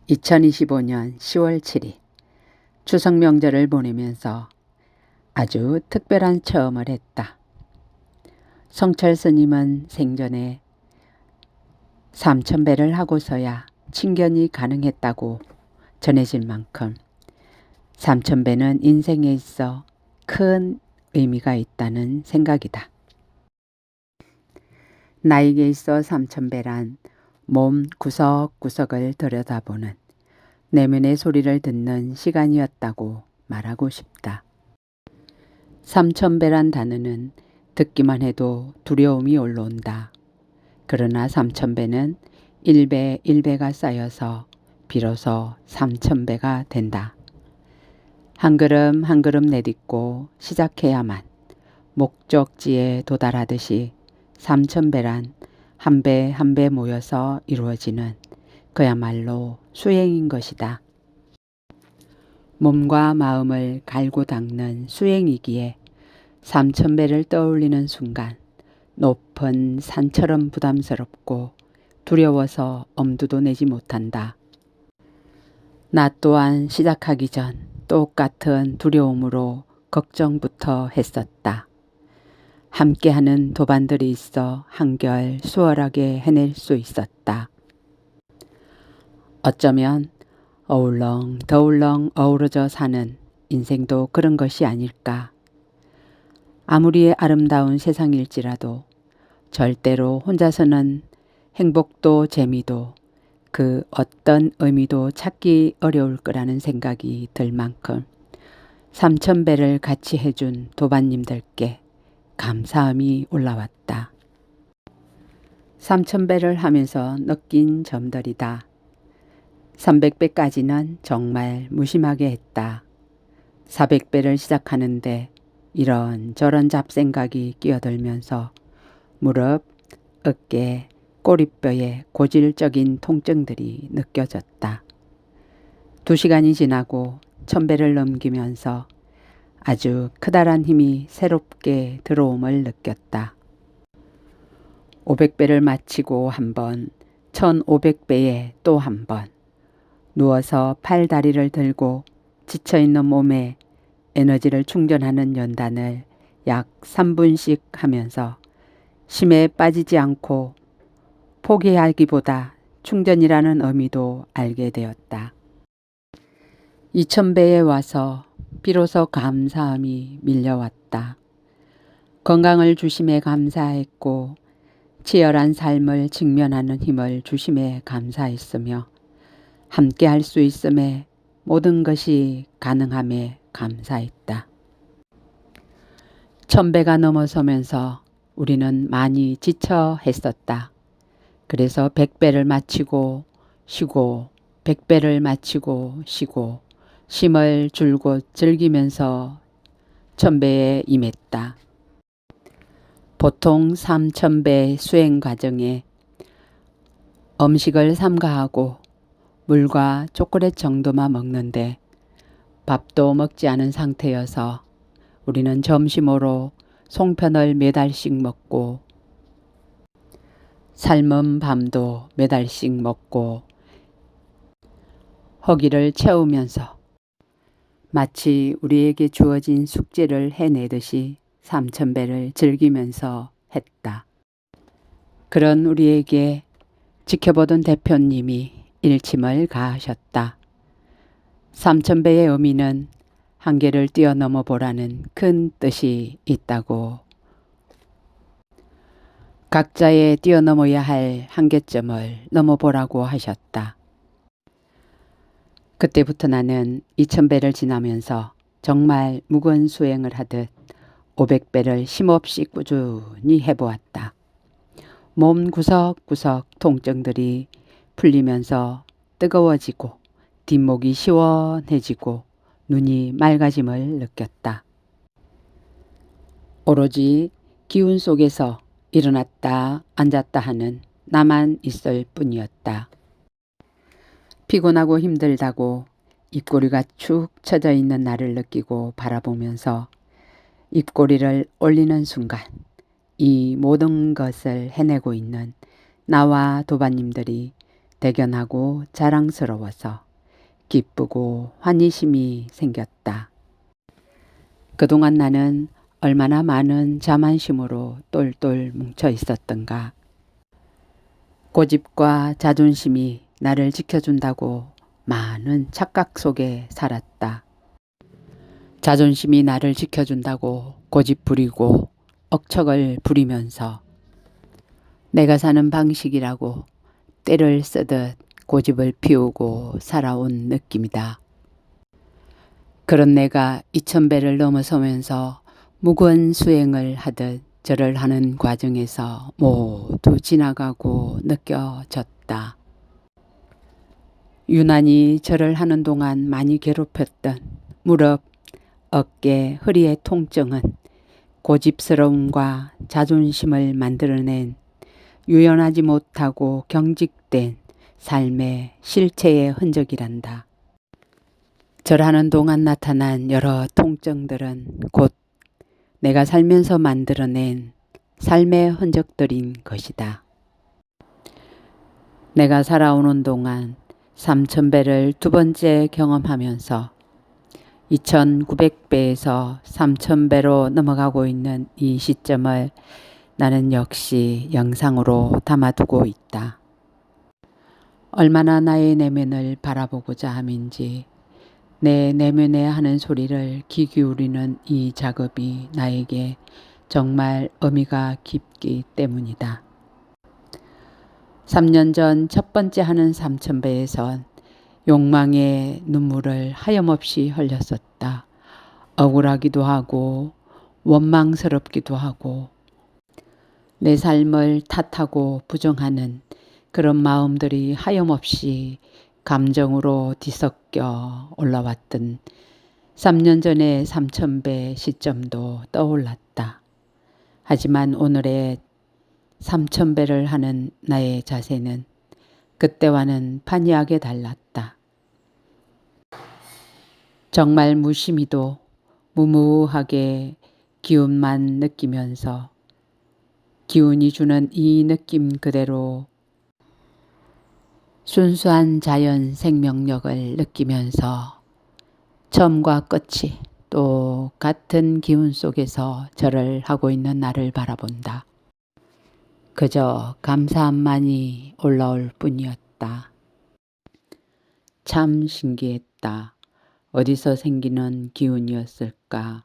2025년 10월 7일 추석 명절을 보내면서 아주 특별한 체험을 했다. 성철 스님은 생전에 삼천배를 하고서야 친견이 가능했다고 전해질 만큼 삼천배는 인생에 있어 큰 의미가 있다는 생각이다. 나에게 있어 삼천배란 몸 구석구석을 들여다보는 내면의 소리를 듣는 시간이었다고 말하고 싶다. 삼천배란 단어는 듣기만 해도 두려움이 올라온다. 그러나 삼천배는 1배 1배가 쌓여서 비로소 삼천배가 된다. 한 걸음 한 걸음 내딛고 시작해야만 목적지에 도달하듯이 삼천배란 한 배 한 배 모여서 이루어지는 그야말로 수행인 것이다. 몸과 마음을 갈고 닦는 수행이기에 삼천배를 떠올리는 순간 높은 산처럼 부담스럽고 두려워서 엄두도 내지 못한다. 나 또한 시작하기 전 똑같은 두려움으로 걱정부터 했었다. 함께하는 도반들이 있어 한결 수월하게 해낼 수 있었다. 어쩌면 어울렁 어우러져 사는 인생도 그런 것이 아닐까. 아무리 아름다운 세상일지라도 절대로 혼자서는 행복도 재미도 그 어떤 의미도 찾기 어려울 거라는 생각이 들 만큼 삼천배를 같이 해준 도반님들께 감사함이 올라왔다. 삼천배를 하면서 느낀 점들이다. 300배까지는 정말 무심하게 했다. 400배를 시작하는데 이런저런 잡생각이 끼어들면서 무릎, 어깨, 꼬리뼈에 고질적인 통증들이 느껴졌다. 2시간이 지나고 1000배를 넘기면서 아주 크다란 힘이 새롭게 들어옴을 느꼈다. 500배를 마치고 한 번, 1500배에 또 한 번. 누워서 팔 다리를 들고 지쳐있는 몸에 에너지를 충전하는 연단을 약 3분씩 하면서 심에 빠지지 않고 포기하기보다 충전이라는 의미도 알게 되었다. 2000배에 와서 비로소 감사함이 밀려왔다. 건강을 주심에 감사했고 치열한 삶을 직면하는 힘을 주심에 감사했으며 함께 할 수 있음에 모든 것이 가능함에 감사했다. 1000배가 넘어서면서 우리는 많이 지쳐 했었다. 그래서 100배를 마치고 쉬고 100배를 마치고 쉬고 쉼을 줄곧 즐기면서 1000배에 임했다. 보통 3000배 수행 과정에 음식을 삼가하고 물과 초콜릿 정도만 먹는데 밥도 먹지 않은 상태여서 우리는 점심으로 송편을 몇 알씩 먹고 삶은 밤도 몇 알씩 먹고 허기를 채우면서 마치 우리에게 주어진 숙제를 해내듯이 삼천배를 즐기면서 했다. 그런 우리에게 지켜보던 대표님이 일침을 가하셨다. 삼천배의 의미는 한계를 뛰어넘어 보라는 큰 뜻이 있다고. 각자의 뛰어넘어야 할 한계점을 넘어보라고 하셨다. 그때부터 나는 2000배를 지나면서 정말 무거운 수행을 하듯 500배를 쉼없이 꾸준히 해보았다. 몸 구석구석 통증들이 풀리면서 뜨거워지고 뒷목이 시원해지고 눈이 맑아짐을 느꼈다. 오로지 기운 속에서 일어났다 앉았다 하는 나만 있을 뿐이었다. 피곤하고 힘들다고 입꼬리가 축 처져 있는 나를 느끼고 바라보면서 입꼬리를 올리는 순간 이 모든 것을 해내고 있는 나와 도반님들이 대견하고 자랑스러워서 기쁘고 환희심이 생겼다. 그동안 나는 얼마나 많은 자만심으로 똘똘 뭉쳐 있었던가. 고집과 자존심이 나를 지켜준다고 많은 착각 속에 살았다. 자존심이 나를 지켜준다고 고집 부리고 억척을 부리면서 내가 사는 방식이라고 때를 쓰듯 고집을 피우고 살아온 느낌이다. 그런 내가 2000배를 넘어서면서 무거운 수행을 하듯 절을 하는 과정에서 모두 지나가고 느껴졌다. 유난히 절을 하는 동안 많이 괴롭혔던 무릎, 어깨, 허리의 통증은 고집스러움과 자존심을 만들어낸 유연하지 못하고 경직된 삶의 실체의 흔적이란다. 절하는 동안 나타난 여러 통증들은 곧 내가 살면서 만들어낸 삶의 흔적들인 것이다. 내가 살아오는 동안 3000배를 두 번째 경험하면서 2900배에서 3000배로 넘어가고 있는 이 시점을 나는 역시 영상으로 담아두고 있다. 얼마나 나의 내면을 바라보고자 함인지 내 내면에 하는 소리를 귀 기울이는 이 작업이 나에게 정말 의미가 깊기 때문이다. 3년 전 첫 번째 하는 3000배에선 욕망의 눈물을 하염없이 흘렸었다. 억울하기도 하고 원망스럽기도 하고 내 삶을 탓하고 부정하는 그런 마음들이 하염없이 감정으로 뒤섞여 올라왔던 3년 전의 3000배 시점도 떠올랐다. 하지만 오늘의 3000배를 하는 나의 자세는 그때와는 판이하게 달랐다. 정말 무심히도 무무하게 기운만 느끼면서 기운이 주는 이 느낌 그대로 순수한 자연 생명력을 느끼면서 처음과 끝이 똑같은 기운 속에서 절을 하고 있는 나를 바라본다. 그저 감사함만이 올라올 뿐이었다. 참 신기했다. 어디서 생기는 기운이었을까?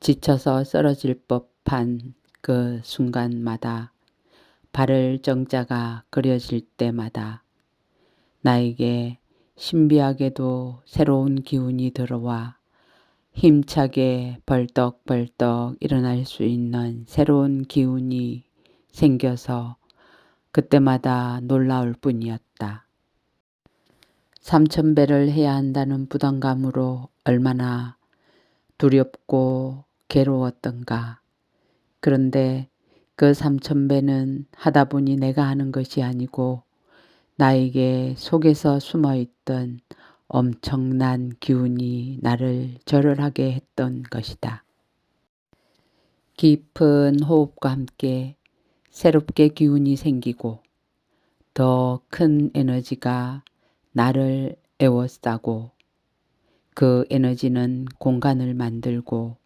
지쳐서 쓰러질 법한 그 순간마다 발을 정자가 그려질 때마다 나에게 신비하게도 새로운 기운이 들어와 힘차게 벌떡벌떡 일어날 수 있는 새로운 기운이 생겨서 그때마다 놀라울 뿐이었다. 3000배를 해야 한다는 부담감으로 얼마나 두렵고 괴로웠던가. 그런데 그 3000배는 하다 보니 내가 하는 것이 아니고 나에게 속에서 숨어있던 엄청난 기운이 나를 절을 하게 했던 것이다. 깊은 호흡과 함께 새롭게 기운이 생기고 더 큰 에너지가 나를 에워싸고 그 에너지는 공간을 만들고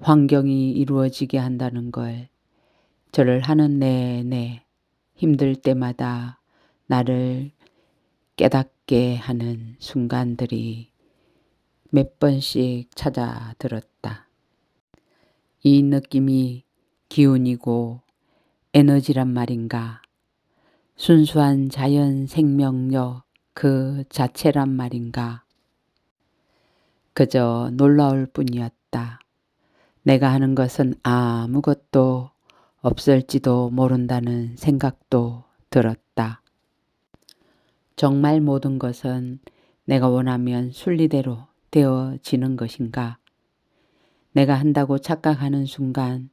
환경이 이루어지게 한다는 걸 절을 하는 내내 힘들 때마다 나를 깨닫게 하는 순간들이 몇 번씩 찾아들었다. 이 느낌이 기운이고 에너지란 말인가? 순수한 자연 생명력 그 자체란 말인가? 그저 놀라울 뿐이었다. 내가 하는 것은 아무것도 없을지도 모른다는 생각도 들었다. 정말 모든 것은 내가 원하면 순리대로 되어지는 것인가? 내가 한다고 착각하는 순간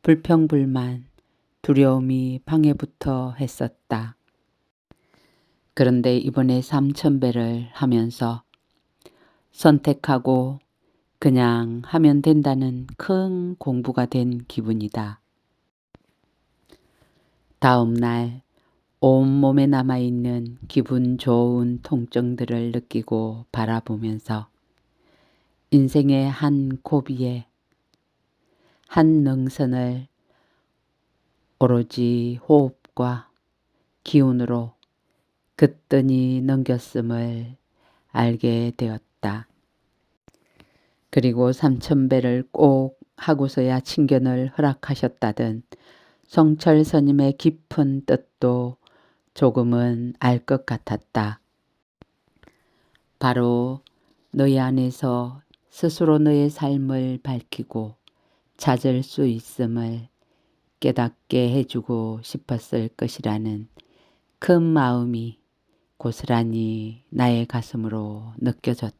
불평불만, 두려움이 방해부터 했었다. 그런데 이번에 3000배를 하면서 선택하고 그냥 하면 된다는 큰 공부가 된 기분이다. 다음 날 온몸에 남아있는 기분 좋은 통증들을 느끼고 바라보면서 인생의 한 고비에 한 능선을 오로지 호흡과 기운으로 그뜬히 넘겼음을 알게 되었다. 그리고 3000배를 꼭 하고서야 친견을 허락하셨다던 성철 스님의 깊은 뜻도 조금은 알 것 같았다. 바로 너희 안에서 스스로 너의 삶을 밝히고 찾을 수 있음을 깨닫게 해주고 싶었을 것이라는 큰 마음이 고스란히 나의 가슴으로 느껴졌다.